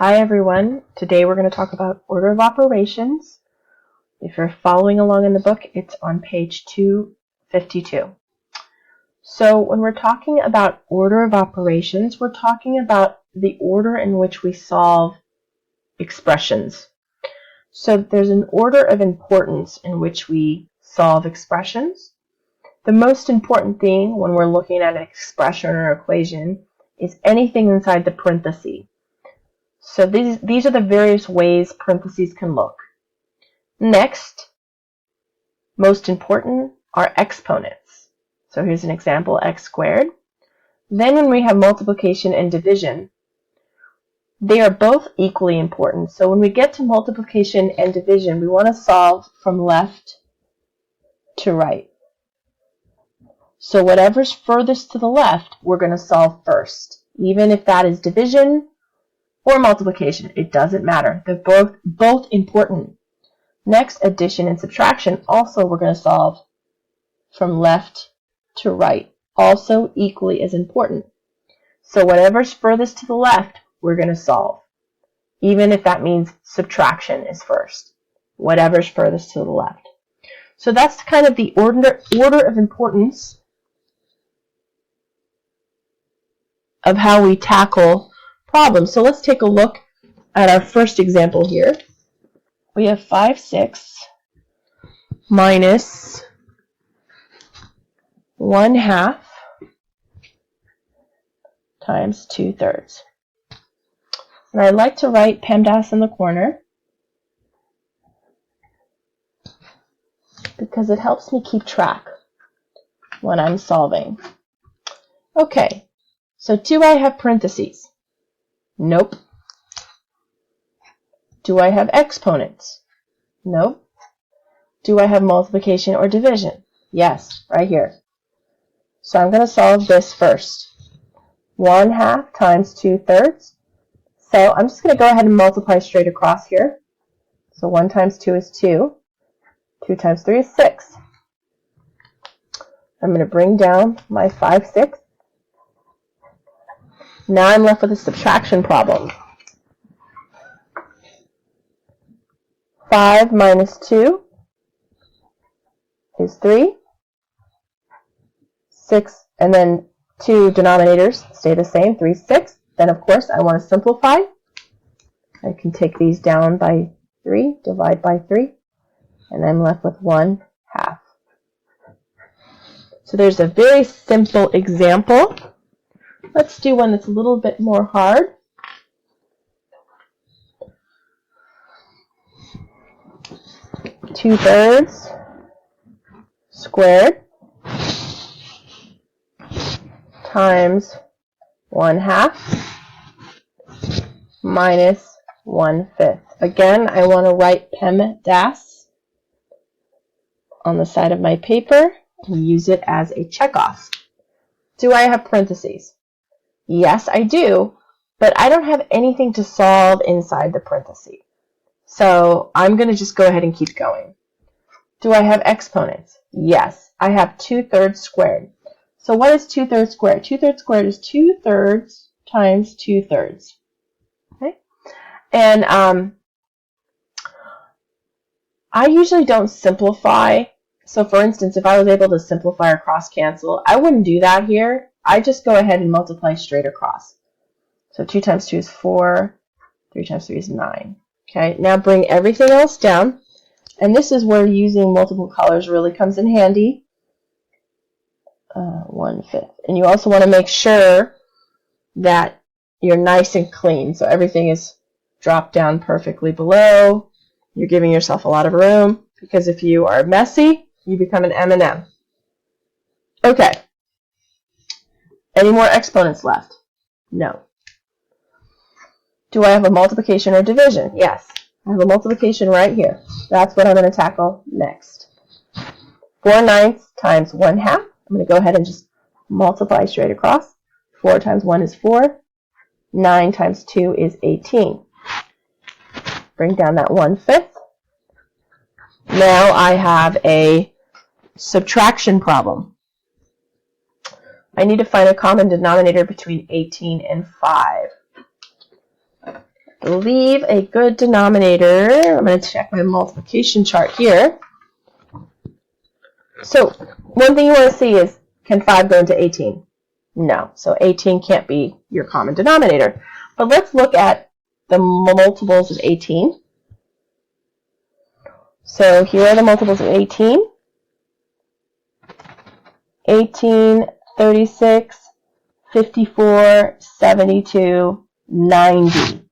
Hi everyone, today we're going to talk about order of operations. If you're following along in the book, it's on page 252. So when we're talking about order of operations, we're talking about the order in which we solve expressions. So there's an order of importance in which we solve expressions. The most important thing when we're looking at an expression or equation is anything inside the parenthesis. So these are the various ways parentheses can look. Next, most important, are exponents. So here's an example, x squared. Then when we have multiplication and division, they are both equally important. So when we get to multiplication and division, we want to solve from left to right. So whatever's furthest to the left, we're going to solve first, even if that is division or multiplication. It doesn't matter. They're both important. Next, addition and subtraction. Also, we're going to solve from left to right. Also equally as important. So whatever's furthest to the left, we're going to solve. Even if that means subtraction is first. Whatever's furthest to the left. So that's kind of the order of importance of how we tackle problems. So let's take a look at our first example here. We have 5/6 minus 1/2 times 2/3. And I like to write PEMDAS in the corner because it helps me keep track when I'm solving. Okay, so do I have parentheses? Nope. Do I have exponents? Nope. Do I have multiplication or division? Yes, right here. So I'm going to solve this first. 1/2 times 2/3. So I'm just going to go ahead and multiply straight across here. So 1 times 2 is 2. 2 times 3 is 6. I'm going to bring down my 5/6. Now I'm left with a subtraction problem. 5 minus 2 is 3. 6, and then 2 denominators stay the same, 3, 6. Then, of course, I want to simplify. I can take these down by 3, divide by 3, and I'm left with 1/2. So there's a very simple example. Let's do one that's a little bit more hard. Two-thirds squared times 1/2 minus 1/5. Again, I want to write PEMDAS on the side of my paper and use it as a checkoff. Do I have parentheses? Yes, I do, but I don't have anything to solve inside the parentheses. So I'm going to just go ahead and keep going. Do I have exponents? Yes, I have 2/3 squared. So what is 2/3 squared? 2/3 squared is 2/3 times 2/3. Okay? And I usually don't simplify. So for instance, if I was able to simplify or cross cancel, I wouldn't do that here. I just go ahead and multiply straight across. So 2 times 2 is 4. 3 times 3 is 9. Okay, now bring everything else down. And this is where using multiple colors really comes in handy. 1/5. And you also want to make sure that you're nice and clean. So everything is dropped down perfectly below. You're giving yourself a lot of room, because if you are messy, you become an M&M. Okay. Any more exponents left? No. Do I have a multiplication or division? Yes. I have a multiplication right here. That's what I'm going to tackle next. 4/9 times 1/2. I'm going to go ahead and just multiply straight across. 4 times 1 is 4. 9 times 2 is 18. Bring down that 1/5. Now I have a subtraction problem. I need to find a common denominator between 18 and 5. leave a good denominator. I'm going to check my multiplication chart here. So one thing you want to see is, can 5 go into 18? No. So 18 can't be your common denominator. But let's look at the multiples of 18. So here are the multiples of 18. 18, 36, 54, 72, 90.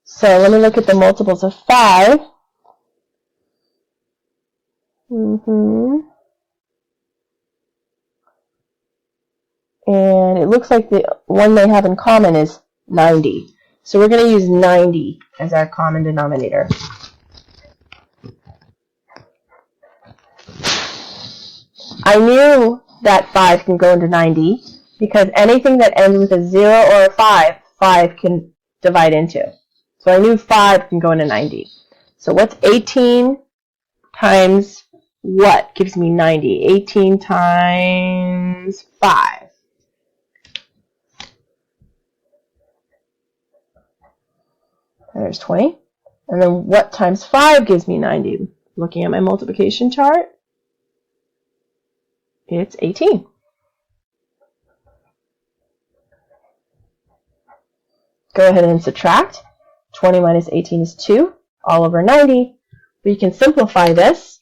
So let me look at the multiples of 5. And it looks like the one they have in common is 90. So we're going to use 90 as our common denominator. I knew that 5 can go into 90 because anything that ends with a 0 or a 5, 5 can divide into. So I knew 5 can go into 90. So what's 18 times what gives me 90? 18 times 5. There's 20. And then what times 5 gives me 90? Looking at my multiplication chart, it's 18. Go ahead and subtract. 20 minus 18 is 2, all over 90. We can simplify this.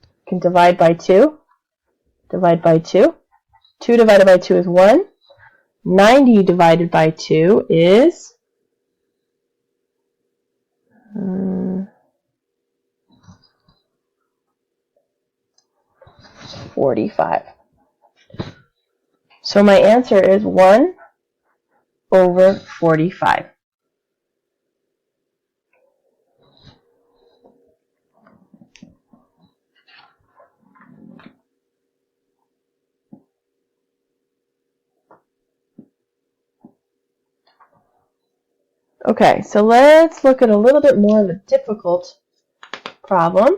We can divide by 2. Divide by 2. 2 divided by 2 is 1. 90 divided by 2 is 45. So my answer is 1 over 45. Okay, so let's look at a little bit more of a difficult problem.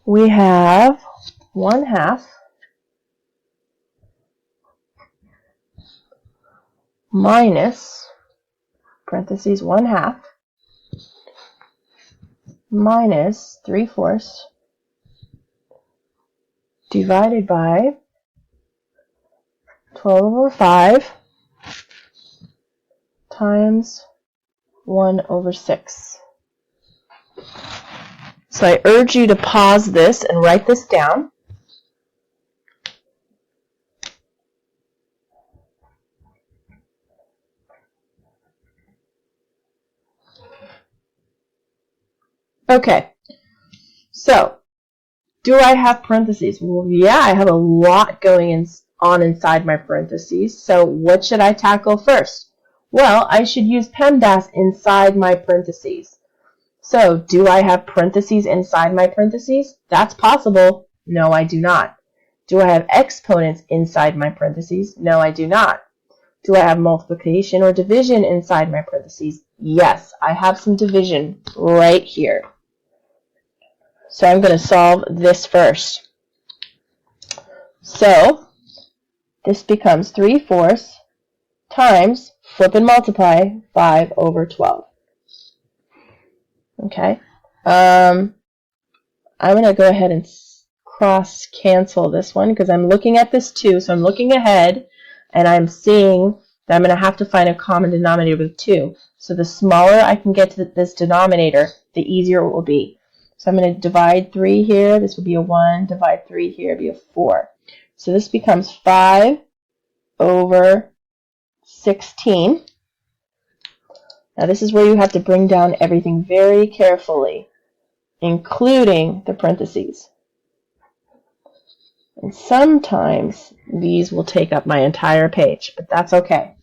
We have 1/2 minus, parentheses 1/2, minus 3/4 divided by 12 over 5 times 1 over 6. So I urge you to pause this and write this down. Okay, so do I have parentheses? Well, yeah, I have a lot going on inside my parentheses. So what should I tackle first? Well, I should use PEMDAS inside my parentheses. So do I have parentheses inside my parentheses? That's possible. No, I do not. Do I have exponents inside my parentheses? No, I do not. Do I have multiplication or division inside my parentheses? Yes, I have some division right here. So I'm going to solve this first. So this becomes 3/4 times, flip and multiply, 5 over 12. Okay. I'm going to go ahead and cross cancel this one because I'm looking at this too. So I'm looking ahead and I'm seeing that I'm going to have to find a common denominator with 2. So the smaller I can get to this denominator, the easier it will be. So I'm going to divide 3 here. This would be a 1. Divide 3 here would be a 4. So this becomes 5 over 16. Now this is where you have to bring down everything very carefully, including the parentheses. And sometimes these will take up my entire page, but that's okay.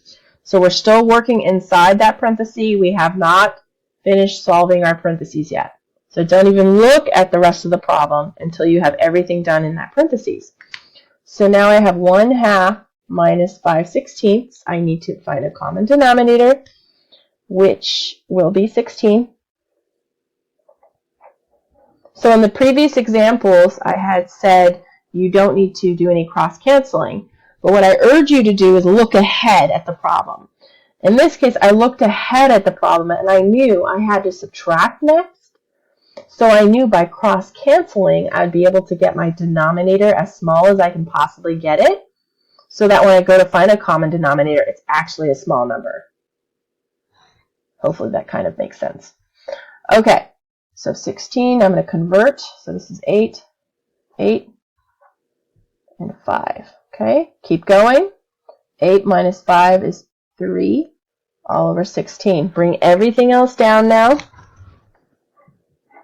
So we're still working inside that parenthesis. We have not finished solving our parentheses yet. So don't even look at the rest of the problem until you have everything done in that parentheses. So now I have 1/2 minus 5/16. I need to find a common denominator, which will be 16. So in the previous examples, I had said you don't need to do any cross-canceling. But what I urge you to do is look ahead at the problem. In this case, I looked ahead at the problem and I knew I had to subtract next. So I knew by cross-canceling, I'd be able to get my denominator as small as I can possibly get it, so that when I go to find a common denominator, it's actually a small number. Hopefully that kind of makes sense. Okay, so 16, I'm going to convert. So this is 8, 8, and 5. Okay, keep going. 8 minus 5 is 3, all over 16. Bring everything else down now,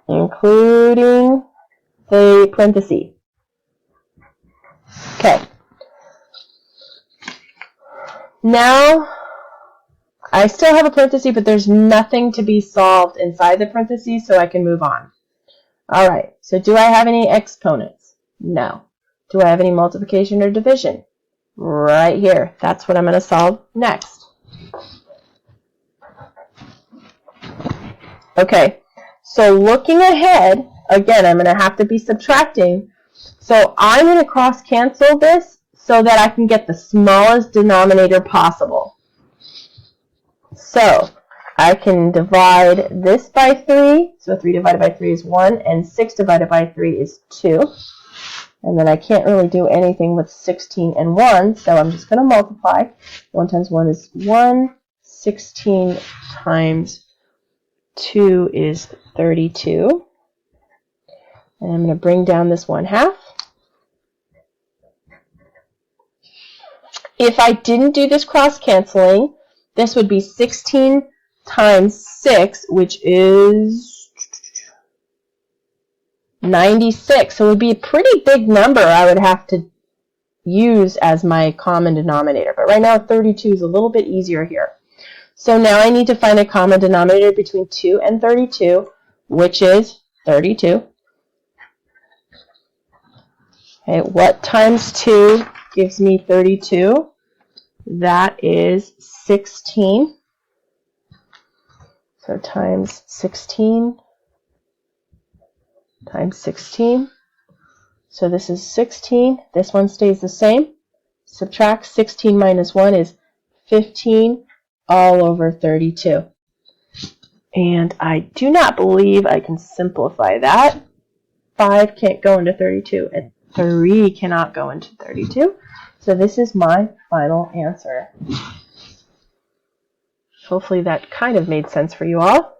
including the parentheses. Okay. Now, I still have a parenthesis, but there's nothing to be solved inside the parentheses, so I can move on. All right, so do I have any exponents? No. Do I have any multiplication or division? Right here. That's what I'm going to solve next. Okay, so looking ahead, again, I'm going to have to be subtracting. So I'm going to cross-cancel this so that I can get the smallest denominator possible. So I can divide this by 3. So 3 divided by 3 is 1, and 6 divided by 3 is 2. And then I can't really do anything with 16 and 1, so I'm just going to multiply. 1 times 1 is 1. 16 times 2 is 32. And I'm going to bring down this 1/2. If I didn't do this cross-canceling, this would be 16 times 6, which is 96. So it would be a pretty big number I would have to use as my common denominator. But right now 32 is a little bit easier here. So now I need to find a common denominator between 2 and 32, which is 32. Okay, what times 2 gives me 32? That is 16. So times 16 times 16. So this is 16. This one stays the same. Subtract 16 minus 1 is 15 all over 32. And I do not believe I can simplify that. 5 can't go into 32, and 3 cannot go into 32. So this is my final answer. Hopefully that kind of made sense for you all.